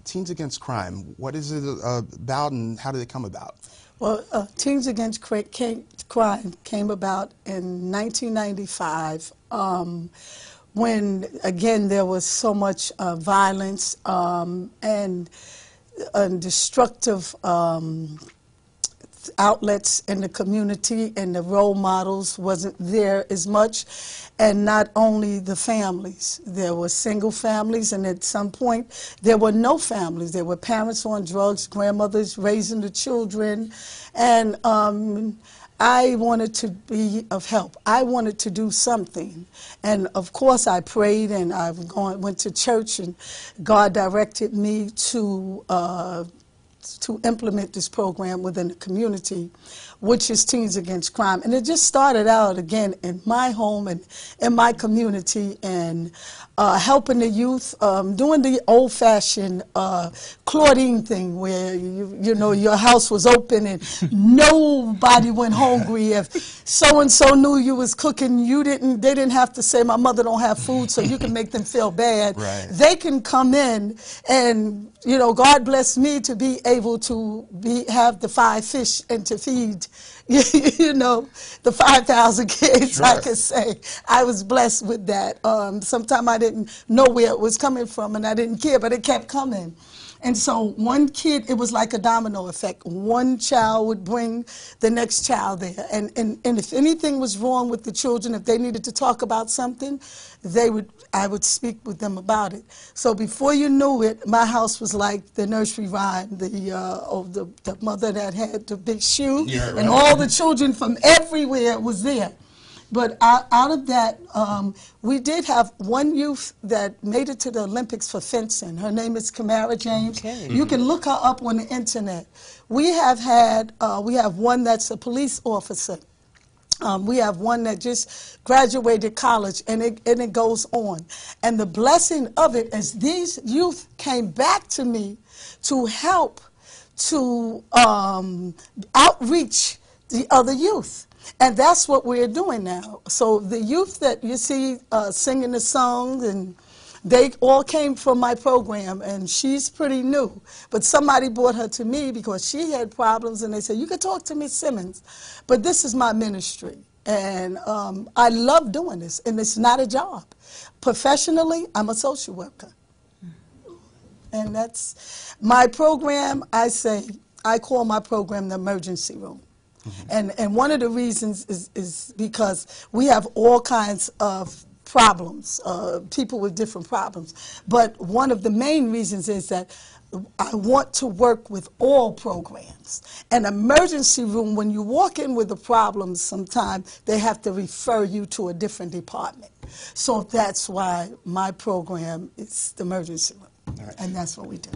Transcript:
Teens Against Crime. What is it about, and how did it come about? Well, Teens Against Crime came about in 1995 when, again, there was so much violence and destructive outlets in the community, and the role models wasn't there as much. And not only the families, there were single families, and at some point there were no families. There were parents on drugs, grandmothers raising the children, and I wanted to be of help. I wanted to do something, and of course I prayed, and I went to church, and God directed me to implement this program within the community, which is Teens Against Crime. And it just started out, again, in my home and in my community, and helping the youth, doing the old-fashioned Claudine thing where, you know, your house was open and nobody went hungry. If so-and-so knew you was cooking, they didn't have to say, my mother don't have food, so you can make them feel bad. Right. They can come in, and, you know, God bless me to be able to have the 5 fish and to feed, you know, the 5,000 kids, sure. I could say. I was blessed with that. Sometimes I didn't know where it was coming from, and I didn't care, but it kept coming. And so one kid, it was like a domino effect. One child would bring the next child there. And if anything was wrong with the children, if they needed to talk about something, I would speak with them about it. So before you knew it, my house was like the nursery rhyme, the mother that had the big shoe, yeah, right. And all the children from everywhere was there. But out of that, we did have one youth that made it to the Olympics for fencing. Her name is Kamara James. Okay. You can look her up on the internet. We have one that's a police officer. We have one that just graduated college, and it goes on. And the blessing of it is these youth came back to me to help to outreach the other youth. And that's what we're doing now. So the youth that you see singing the songs, and they all came from my program, and she's pretty new. But somebody brought her to me because she had problems, and they said, you could talk to Miss Simmons, but this is my ministry. And I love doing this, and it's not a job. Professionally, I'm a social worker. And that's my program. I call my program the emergency room. Mm-hmm. And one of the reasons is because we have all kinds of problems, people with different problems. But one of the main reasons is that I want to work with all programs. An emergency room, when you walk in with a problem, sometimes they have to refer you to a different department. So that's why my program is the emergency room. All right. And that's what we do.